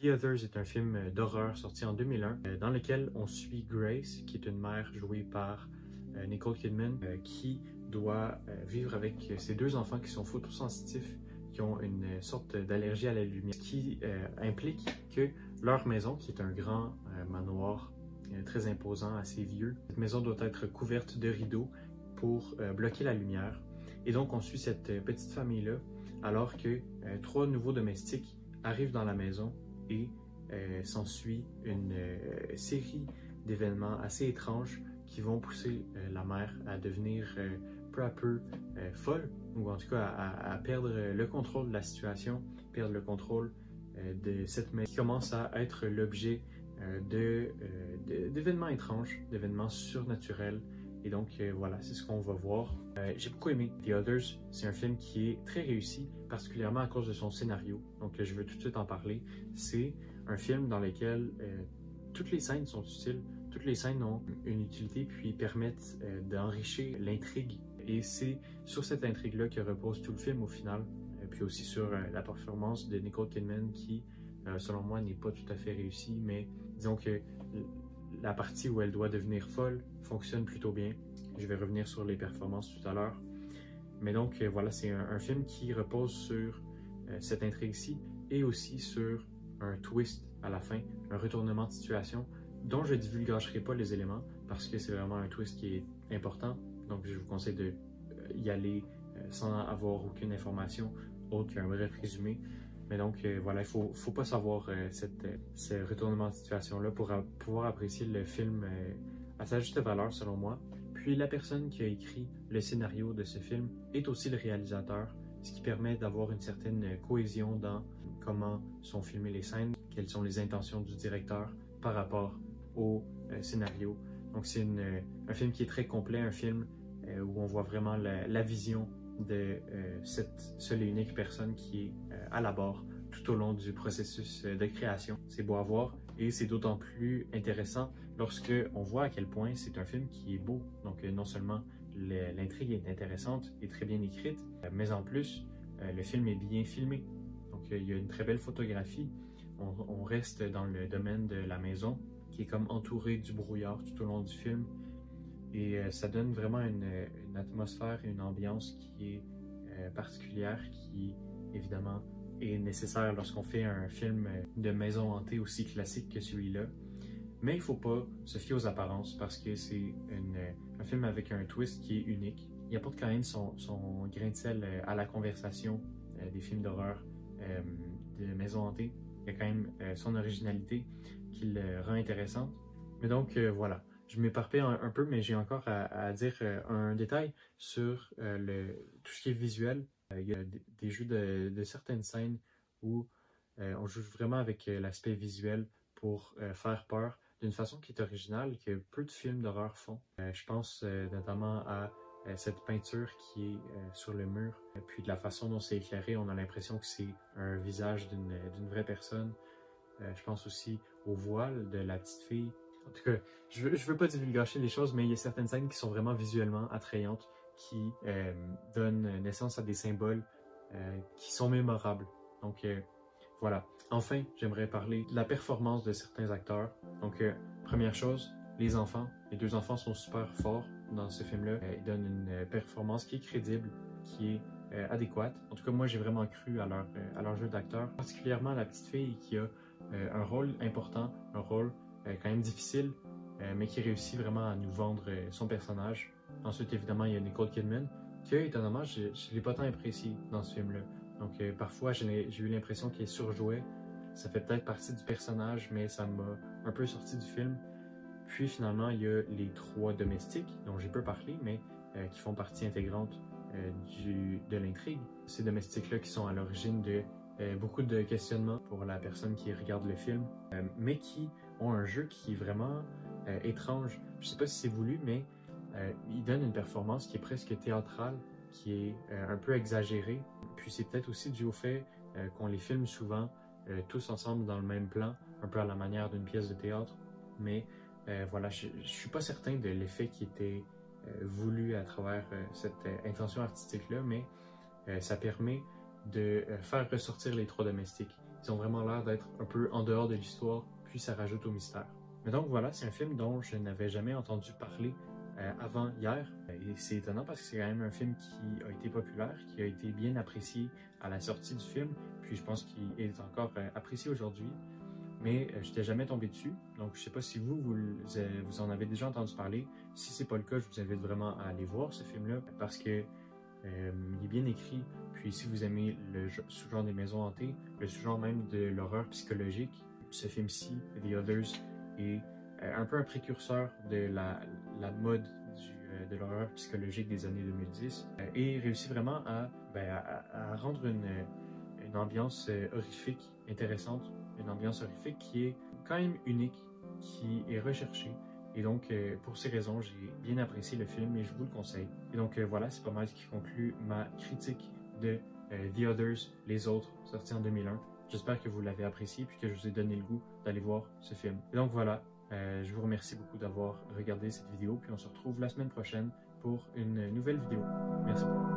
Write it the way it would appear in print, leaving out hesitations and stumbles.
The Others est un film d'horreur sorti en 2001 dans lequel on suit Grace, qui est une mère jouée par Nicole Kidman, qui doit vivre avec ses deux enfants qui sont photosensitifs, qui ont une sorte d'allergie à la lumière, qui implique que leur maison, qui est un grand manoir très imposant, assez vieux, cette maison doit être couverte de rideaux pour bloquer la lumière. Et donc on suit cette petite famille-là alors que trois nouveaux domestiques arrivent dans la maison et s'ensuit une série d'événements assez étranges qui vont pousser la mère à devenir peu à peu folle, ou en tout cas à perdre le contrôle de la situation, perdre le contrôle de cette maison qui commence à être l'objet d'événements étranges, d'événements surnaturels. Et donc voilà, c'est ce qu'on va voir. J'ai beaucoup aimé The Others. C'est un film qui est très réussi, particulièrement à cause de son scénario. Donc je veux tout de suite en parler. C'est un film dans lequel toutes les scènes sont utiles, toutes les scènes ont une utilité puis permettent d'enrichir l'intrigue. Et c'est sur cette intrigue-là que repose tout le film au final. Puis aussi sur la performance de Nicole Kidman qui, selon moi, n'est pas tout à fait réussie, mais disons que la partie où elle doit devenir folle fonctionne plutôt bien. Je vais revenir sur les performances tout à l'heure. Mais donc voilà, c'est un film qui repose sur cette intrigue-ci et aussi sur un twist à la fin, un retournement de situation dont je ne divulgagerai pas les éléments parce que c'est vraiment un twist qui est important. Donc je vous conseille d'y aller sans avoir aucune information autre qu'un bref résumé. Mais donc voilà, il ne faut pas savoir ce retournement de situation-là pour pouvoir apprécier le film à sa juste valeur selon moi. Puis la personne qui a écrit le scénario de ce film est aussi le réalisateur, ce qui permet d'avoir une certaine cohésion dans comment sont filmées les scènes, quelles sont les intentions du directeur par rapport au scénario. Donc c'est un film qui est très complet, un film où on voit vraiment la vision de cette seule et unique personne qui est à la barre tout au long du processus de création. C'est beau à voir et c'est d'autant plus intéressant lorsque on voit à quel point c'est un film qui est beau. Donc non seulement l'intrigue est intéressante et très bien écrite, mais en plus le film est bien filmé. Donc il y a une très belle photographie. On reste dans le domaine de la maison qui est comme entouré du brouillard tout au long du film. Et ça donne vraiment une atmosphère et une ambiance qui est particulière, qui évidemment est nécessaire lorsqu'on fait un film de maison hantée aussi classique que celui-là. Mais il ne faut pas se fier aux apparences parce que c'est un film avec un twist qui est unique. Il apporte quand même son grain de sel à la conversation des films d'horreur de maison hantée. Il y a quand même son originalité qui le rend intéressante. Mais donc voilà. Je m'éparpille un peu, mais j'ai encore à dire un détail sur tout ce qui est visuel. Il y a des jeux de certaines scènes où on joue vraiment avec l'aspect visuel pour faire peur d'une façon qui est originale, que peu de films d'horreur font. Je pense notamment à cette peinture qui est sur le mur, puis de la façon dont c'est éclairé, on a l'impression que c'est un visage d'une vraie personne. Je pense aussi au voile de la petite fille. En tout cas, je veux pas divulgacher les choses, mais il y a certaines scènes qui sont vraiment visuellement attrayantes, qui donnent naissance à des symboles qui sont mémorables. Donc voilà. Enfin, j'aimerais parler de la performance de certains acteurs. Donc première chose, les enfants. Les deux enfants sont super forts dans ce film-là. Ils donnent une performance qui est crédible, qui est adéquate. En tout cas, moi, j'ai vraiment cru à leur jeu d'acteur, particulièrement la petite fille qui a un rôle important, un rôle quand même difficile, mais qui réussit vraiment à nous vendre son personnage. Ensuite, évidemment, il y a Nicole Kidman, que, étonnamment, je ne l'ai pas tant apprécié dans ce film-là. Donc, parfois, j'ai eu l'impression qu'elle surjouait. Ça fait peut-être partie du personnage, mais ça m'a un peu sorti du film. Puis, finalement, il y a les trois domestiques, dont j'ai peu parlé, mais qui font partie intégrante de l'intrigue. Ces domestiques-là qui sont à l'origine de beaucoup de questionnements pour la personne qui regarde le film, mais qui ont un jeu qui est vraiment étrange. Je ne sais pas si c'est voulu, mais ils donnent une performance qui est presque théâtrale, qui est un peu exagérée. Puis c'est peut-être aussi dû au fait qu'on les filme souvent tous ensemble dans le même plan, un peu à la manière d'une pièce de théâtre. Mais voilà, je ne suis pas certain de l'effet qui était voulu à travers cette intention artistique-là, mais ça permet de faire ressortir les trois domestiques, Ils ont vraiment l'air d'être un peu en dehors de l'histoire, puis ça rajoute au mystère. Mais donc voilà, c'est un film dont je n'avais jamais entendu parler avant hier. Et c'est étonnant parce que c'est quand même un film qui a été populaire, qui a été bien apprécié à la sortie du film, puis je pense qu'il est encore apprécié aujourd'hui. Mais je n'étais jamais tombé dessus, donc je ne sais pas si vous en avez déjà entendu parler. Si ce n'est pas le cas, je vous invite vraiment à aller voir ce film-là parce que il est bien écrit. Puis si vous aimez le sous-genre des maisons hantées, le sous-genre même de l'horreur psychologique, ce film-ci, The Others, est un peu un précurseur de la mode de l'horreur psychologique des années 2010 et réussit vraiment à rendre une ambiance horrifique intéressante, une ambiance horrifique qui est quand même unique, qui est recherchée. Et donc, pour ces raisons, j'ai bien apprécié le film et je vous le conseille. Et donc, voilà, c'est pas mal ce qui conclut ma critique de The Others, Les Autres, sorti en 2001. J'espère que vous l'avez apprécié puis que je vous ai donné le goût d'aller voir ce film. Et donc, voilà, je vous remercie beaucoup d'avoir regardé cette vidéo puis on se retrouve la semaine prochaine pour une nouvelle vidéo. Merci beaucoup.